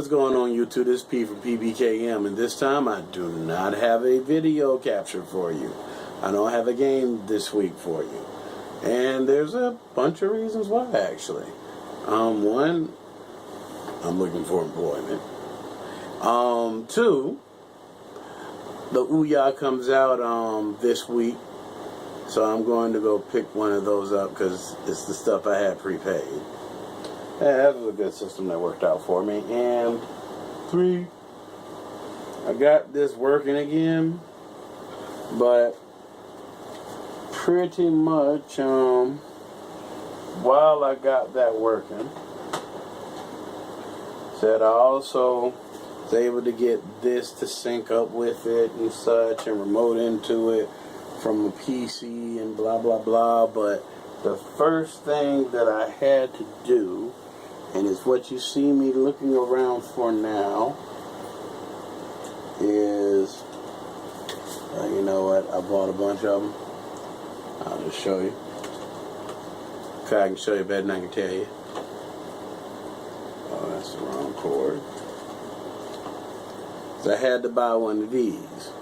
What's going on, YouTube? This is P from PBKM, and this time I do not have a video capture for you. I don't have a game this week for you. And there's a bunch of reasons why, actually. One, I'm looking for employment. Two, the Ouya comes out this week, so I'm going to go pick one of those up because it's the stuff I had prepaid. Yeah, that was a good system that worked out for me. And three, I got this working again, but pretty much while I got that working, said I also was able to get this to sync up with it and such and remote into it from a PC and blah blah blah. But the first thing that I had to do, and it's what you see me looking around for now, is, you know what, I bought a bunch of them. I'll just show you. Okay, I can show you better than I can tell you. Oh, that's the wrong cord. So I had to buy one of these.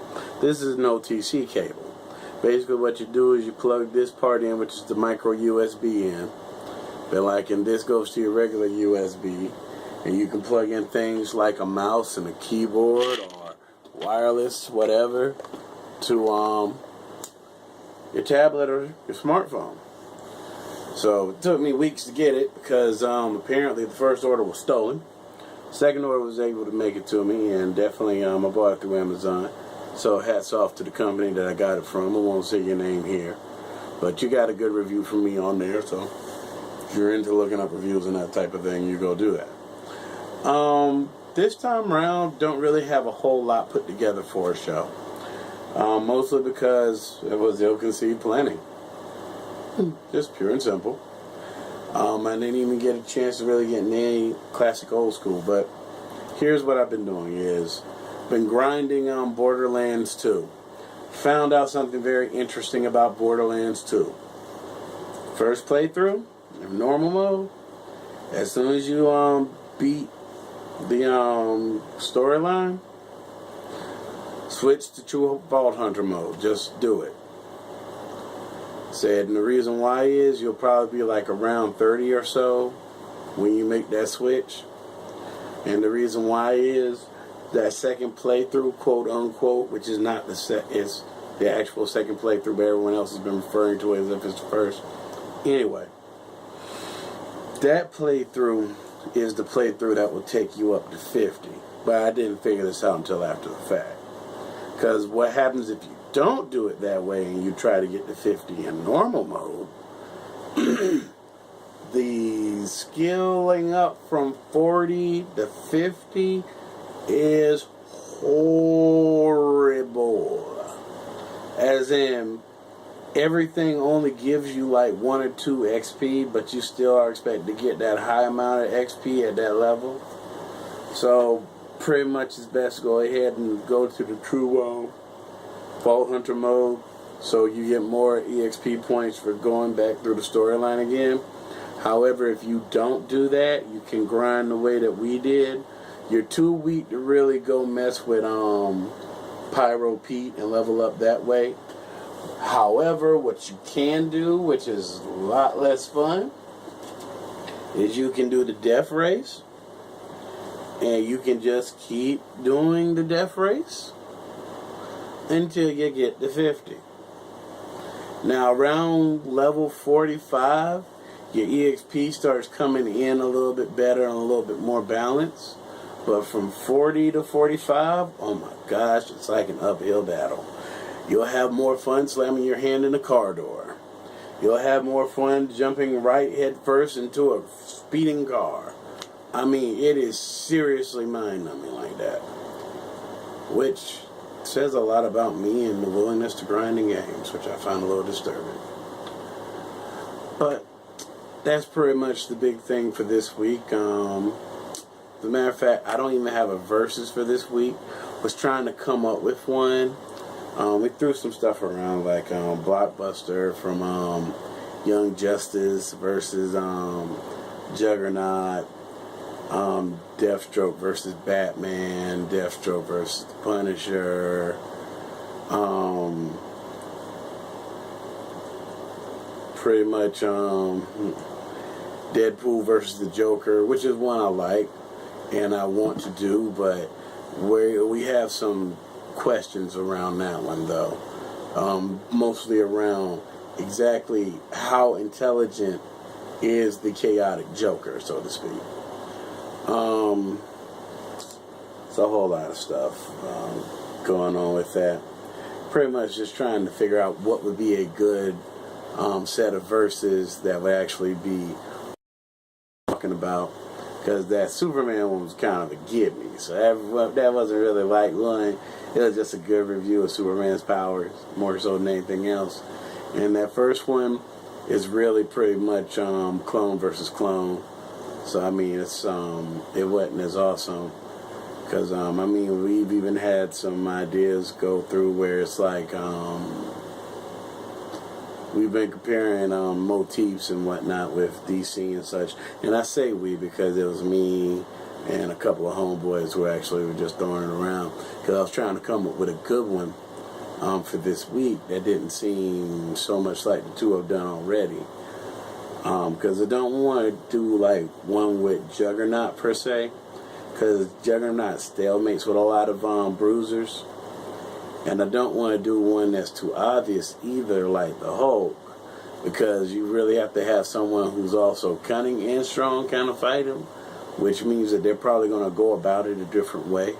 This is an OTC cable. Basically what you do is you plug this part in, which is the micro USB in. But and this goes to your regular USB, and you can plug in things like a mouse and a keyboard or wireless, whatever, to your tablet or your smartphone. So it took me weeks to get it because apparently the first order was stolen. Second order was able to make it to me, and definitely I bought it through Amazon. So hats off to the company that I got it from. I won't say your name here, but you got a good review from me on there, so if you're into looking up reviews and that type of thing, you go do that. This time around, don't really have a whole lot put together for a show. Mostly because it was ill-conceived planning. Just pure and simple. I didn't even get a chance to really get in any classic old school, but here's what I've been doing is, been grinding on Borderlands 2. Found out something very interesting about Borderlands 2. First playthrough, in normal mode, as soon as you beat the storyline, switch to True Vault Hunter mode. Just do it. Said, and the reason why is you'll probably be like around 30 or so when you make that switch. And the reason why is that second playthrough, quote unquote, which is not it's the actual second playthrough, but everyone else has been referring to it as if it's the first. Anyway, that playthrough is the playthrough that will take you up to 50. But I didn't figure this out until after the fact. Because what happens if you don't do it that way and you try to get to 50 in normal mode, the skilling up from 40 to 50 is horrible. As in, everything only gives you like 1 or 2 XP, but you still are expected to get that high amount of XP at that level. So pretty much it's best to go ahead and go to the True Vault Hunter mode, so you get more EXP points for going back through the storyline again. However, if you don't do that, you can grind the way that we did. You're too weak to really go mess with Pyro Pete and level up that way. However, what you can do, which is a lot less fun, is you can do the death race, and you can just keep doing the death race until you get to 50. Now around level 45, your EXP starts coming in a little bit better and a little bit more balanced. But from 40 to 45, oh my gosh, it's like an uphill battle. You'll have more fun slamming your hand in a car door. You'll have more fun jumping right head first into a speeding car. I mean, it is seriously mind-numbing like that. Which says a lot about me and the willingness to grind in games, which I find a little disturbing. But that's pretty much the big thing for this week. As a matter of fact, I don't even have a versus for this week. Was trying to come up with one. We threw some stuff around like Blockbuster from Young Justice versus Juggernaut, Deathstroke versus Batman, Deathstroke versus the Punisher, pretty much Deadpool versus the Joker, which is one I like and I want to do, but we have some questions around that one though. Mostly around exactly how intelligent is the chaotic Joker, so to speak. It's a whole lot of stuff going on with that. Pretty much just trying to figure out what would be a good set of verses that would actually be talking about, because that Superman one was kind of a give me, so that wasn't really like one. It was just a good review of Superman's powers, more so than anything else. And that first one is really pretty much clone versus clone. So I mean, it's it wasn't as awesome, because I mean, we've even had some ideas go through where it's like we've been comparing motifs and whatnot with DC and such. And I say we because it was me and a couple of homeboys who actually were just throwing it around, because I was trying to come up with a good one for this week that didn't seem so much like the two I've done already. Because I don't want to do like one with Juggernaut per se, because Juggernaut stalemates with a lot of bruisers, and I don't want to do one that's too obvious either, like the Hulk, because you really have to have someone who's also cunning and strong kind of fight him, which means that they're probably going to go about it a different way.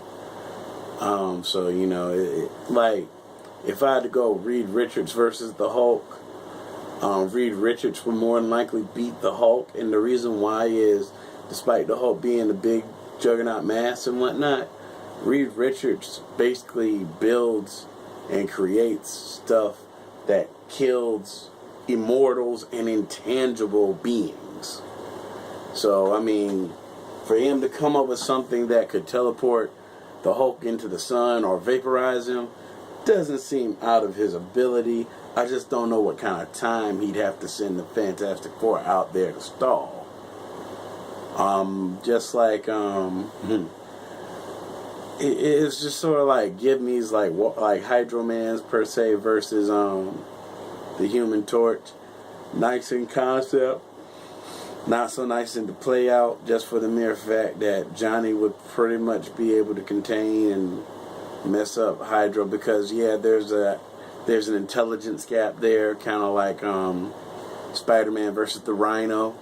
So you know, like if I had to go Reed Richards versus the Hulk, Reed Richards would more than likely beat the Hulk, and the reason why is, despite the Hulk being a big Juggernaut mass and whatnot, Reed Richards basically builds and creates stuff that kills immortals and intangible beings. So I mean, for him to come up with something that could teleport the Hulk into the sun or vaporize him doesn't seem out of his ability. I just don't know what kind of time he'd have to send the Fantastic Four out there to stall. Just like it's just sort of like give me's like Hydro-Man's per se versus the Human Torch. Nice in concept, not so nice in the play out, just for the mere fact that Johnny would pretty much be able to contain and mess up Hydro, because yeah, there's an intelligence gap there, kind of like Spider-Man versus the Rhino.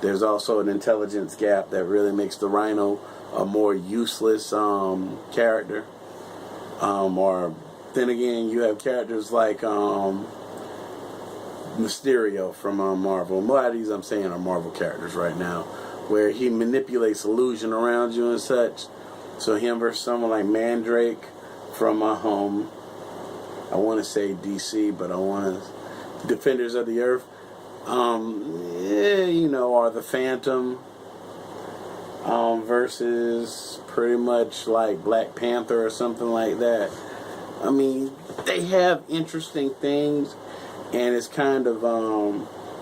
There's also an intelligence gap that really makes the Rhino a more useless character. Or then again, you have characters like Mysterio from Marvel. A lot of these I'm saying are Marvel characters right now, where he manipulates illusion around you and such. So him versus someone like Mandrake from I want to say DC, but I want to Defenders of the Earth. You know, or the Phantom versus pretty much like Black Panther or something like that. I mean, they have interesting things, and it's kind of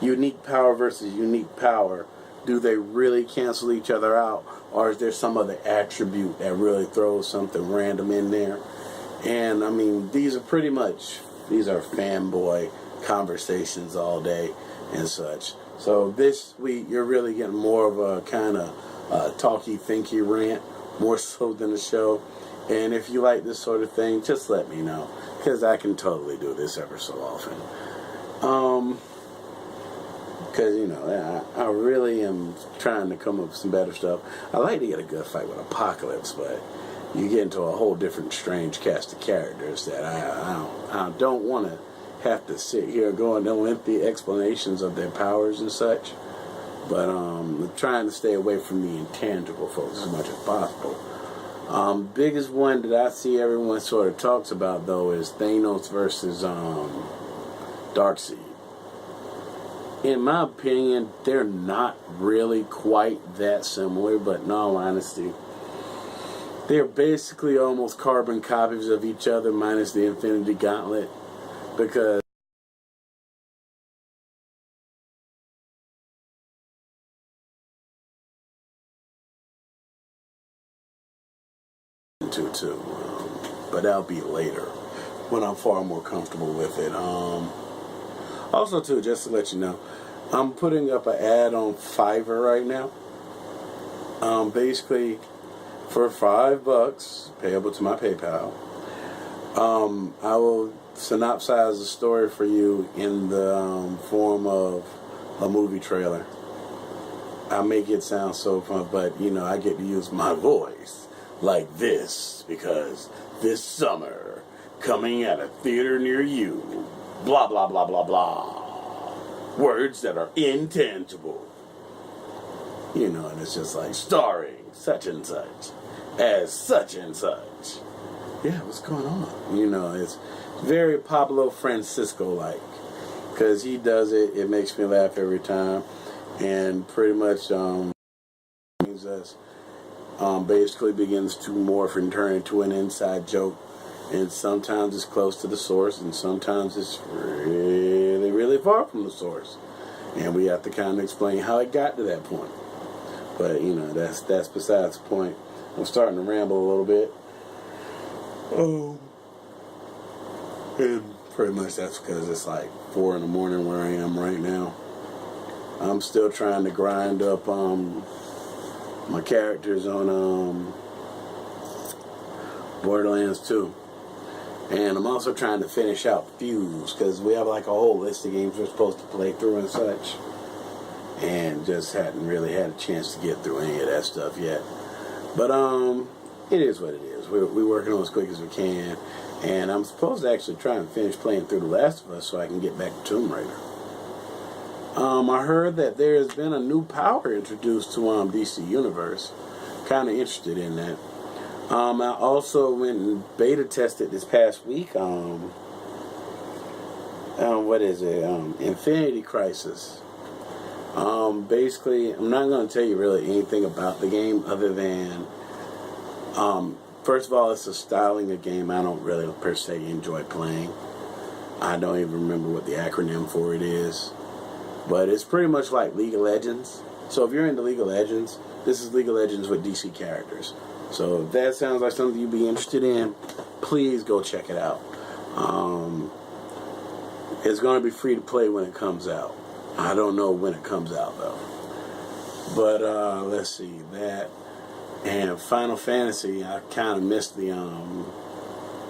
unique power versus unique power. Do they really cancel each other out, or is there some other attribute that really throws something random in there? And I mean, these are fanboy conversations all day and such. So this week you're really getting more of a kind of talky, thinky rant, more so than a show. And if you like this sort of thing, just let me know, because I can totally do this ever so often. Because, you know, I really am trying to come up with some better stuff. I like to get a good fight with Apocalypse, but you get into a whole different strange cast of characters that I don't want to have to sit here going into lengthy explanations of their powers and such. But I'm trying to stay away from the intangible folks as much as possible. Biggest one that I see everyone sort of talks about, though, is Thanos versus Darkseid. In my opinion, they're not really quite that similar, but in all honesty, they're basically almost carbon copies of each other minus the Infinity Gauntlet, because but that'll be later when I'm far more comfortable with it. Also, too, just to let you know, I'm putting up an ad on Fiverr right now. Basically, for $5, payable to my PayPal, I will synopsize the story for you in the form of a movie trailer. I make it sound so fun, but I get to use my voice like this because this summer, coming at a theater near you, blah blah blah blah blah. Words that are intangible. And it's just like starring such and such as such and such. Yeah, what's going on? It's very Pablo Francisco-like. Because he does it, it makes me laugh every time. And pretty much basically begins to morph and turn into an inside joke. And sometimes it's close to the source, and sometimes it's really, really far from the source. And we have to kind of explain how it got to that point. But, that's besides the point. I'm starting to ramble a little bit. And pretty much that's because it's like 4 in the morning where I am right now. I'm still trying to grind up my characters on Borderlands 2. And I'm also trying to finish out Fuse, because we have like a whole list of games we're supposed to play through and such. And just hadn't really had a chance to get through any of that stuff yet. But it is what it is. We're working on as quick as we can. And I'm supposed to actually try and finish playing through The Last of Us so I can get back to Tomb Raider. I heard that there has been a new power introduced to DC Universe. Kind of interested in that. I also went and beta tested this past week. What is it? Infinity Crisis. Basically, I'm not going to tell you really anything about the game other than, first of all, it's a styling of game I don't really per se enjoy playing. I don't even remember what the acronym for it is. But it's pretty much like League of Legends. So if you're into League of Legends, this is League of Legends with DC characters. So if that sounds like something you'd be interested in, please go check it out. It's going to be free to play when it comes out. I don't know when it comes out, though. But let's see, that. And Final Fantasy, I kind of missed the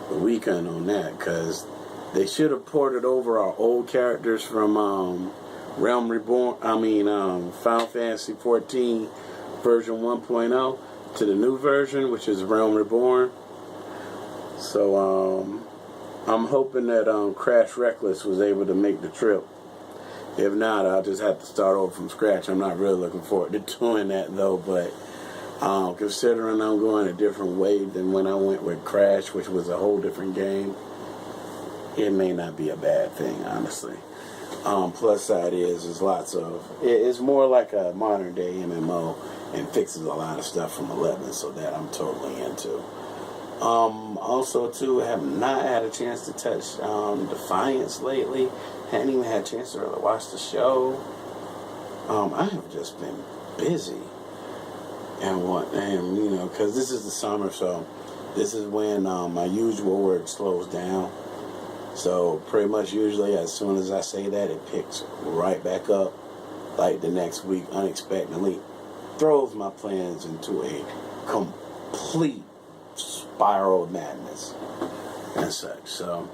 weekend on that, because they should have ported over our old characters from Realm Reborn, Final Fantasy 14 version 1.0 to the new version, which is Realm Reborn. So I'm hoping that Crash Reckless was able to make the trip. If not, I'll just have to start over from scratch. I'm not really looking forward to doing that, though. But considering I'm going a different way than when I went with Crash, which was a whole different game, it may not be a bad thing, honestly. Plus side is it's more like a modern day MMO and fixes a lot of stuff from 11, so that I'm totally into. Also, too, have not had a chance to touch Defiance lately. Hadn't even had a chance to really watch the show. I have just been busy. Because this is the summer, so this is when my usual work slows down. So pretty much usually as soon as I say that, it picks right back up, like the next week, unexpectedly throws my plans into a complete spiral of madness and such. So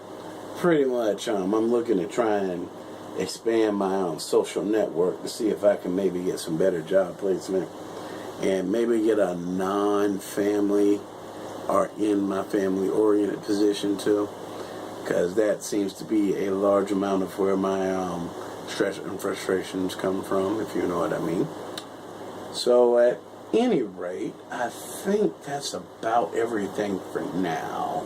pretty much I'm looking to try and expand my social network to see if I can maybe get some better job placement and maybe get a non-family or in my family oriented position too, because that seems to be a large amount of where my stress and frustrations come from, if you know what I mean. So at any rate, I think that's about everything for now.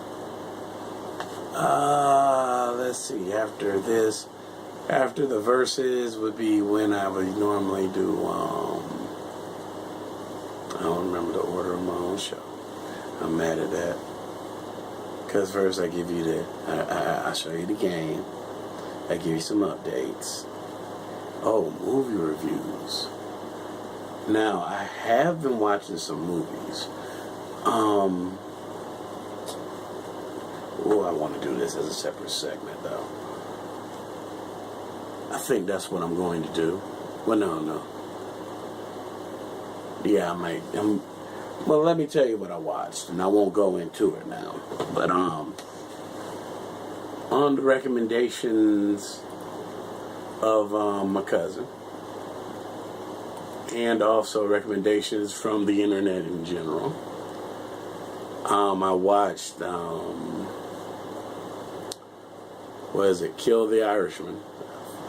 Let's see, after the verses would be when I would normally do, I don't remember the order of my own show. I'm mad at that. Because first I give you I show you the game. I give you some updates. Oh, movie reviews. Now, I have been watching some movies. Oh, I want to do this as a separate segment, though. I think that's what I'm going to do. Well, no. Yeah, I might. Well, let me tell you what I watched, and I won't go into it now. But on the recommendations of my cousin, and also recommendations from the internet in general, I watched what is it? Kill the Irishman.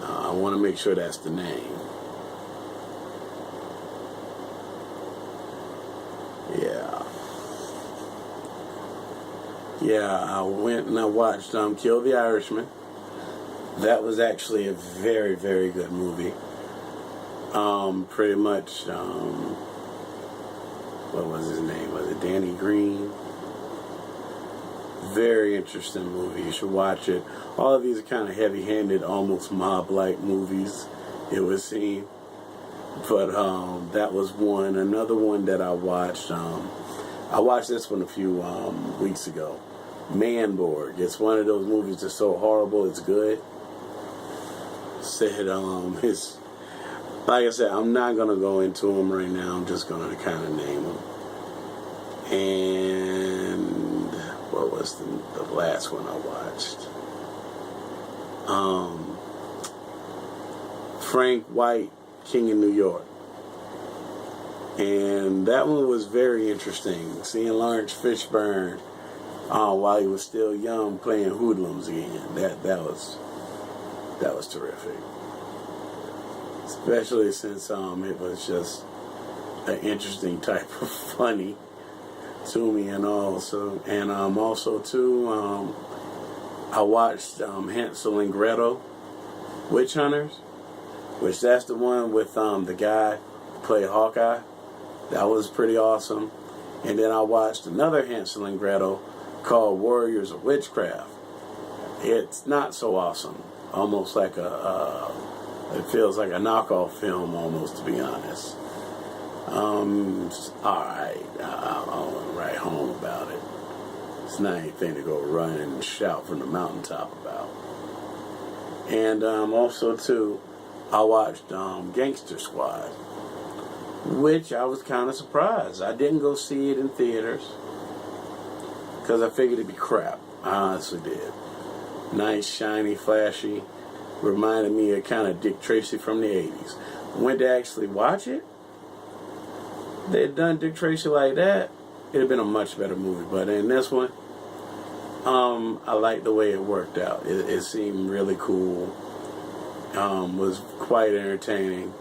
I want to make sure that's the name. Yeah, I went and I watched Kill the Irishman. That was actually a very, very good movie. Pretty much, what was his name? Was it Danny Green? Very interesting movie. You should watch it. All of these are kind of heavy-handed, almost mob-like movies, it would seem. But that was one. Another one that I watched this one a few weeks ago. Manborg. It's one of those movies that's so horrible it's good. Said it's like I said, I'm not gonna go into them right now. I'm just gonna kind of name them. And what was the last one I watched? Frank White, King of New York. And that one was very interesting. Seeing Lawrence Fishburne while he was still young playing hoodlums again. That was terrific. Especially since it was just an interesting type of funny to me, and also too I watched Hansel and Gretel, Witch Hunters, which that's the one with the guy who played Hawkeye. That was pretty awesome. And then I watched another Hansel and Gretel called Warriors of Witchcraft. It's not so awesome. Almost like it feels like a knockoff film almost, to be honest. Alright, I'll write home about it. It's not anything to go run and shout from the mountaintop about. And also too, I watched Gangster Squad, which I was kind of surprised. I didn't go see it in theaters because I figured it'd be crap. I honestly did. Nice, shiny, flashy. Reminded me of kind of Dick Tracy from the 80s. Went to actually watch it. They had done Dick Tracy like that, it'd have been a much better movie. But in this one, I liked the way it worked out. It seemed really cool. Was quite entertaining.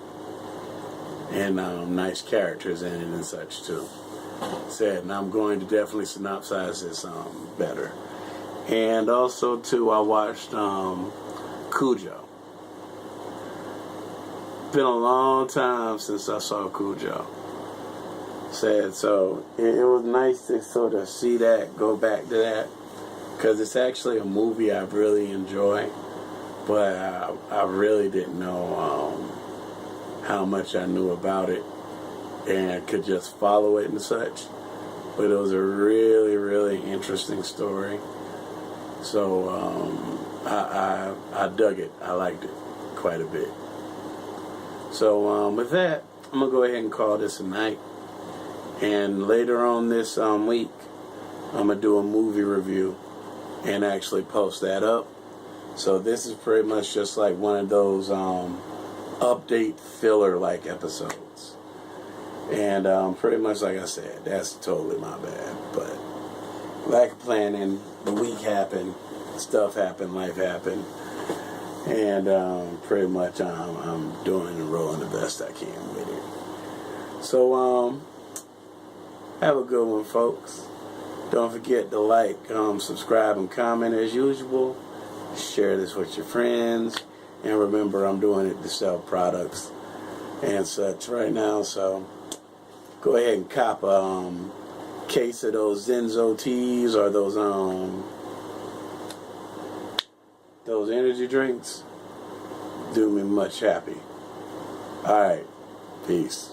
And nice characters in it and such too. Said, and I'm going to definitely synopsize this better. And also too, I watched Cujo. Been a long time since I saw Cujo. Said, so it was nice to sort of see that, go back to that, because it's actually a movie I really enjoy, but I really didn't know how much I knew about it and could just follow it and such. But it was a really, really interesting story. So I dug it. I liked it quite a bit. So with that, I'm going to go ahead and call this a night. And later on this week, I'm going to do a movie review and actually post that up. So this is pretty much just like one of those update filler-like episodes. And pretty much like I said, that's totally my bad. But lack of planning, the week happened, stuff happened, life happened. And pretty much I'm doing and rolling the best I can with it. So have a good one, folks. Don't forget to like, subscribe, and comment as usual. Share this with your friends. And remember, I'm doing it to sell products and such right now. So go ahead and cop a case of those Zenzo teas or those energy drinks. Do me much happy. Alright. Peace.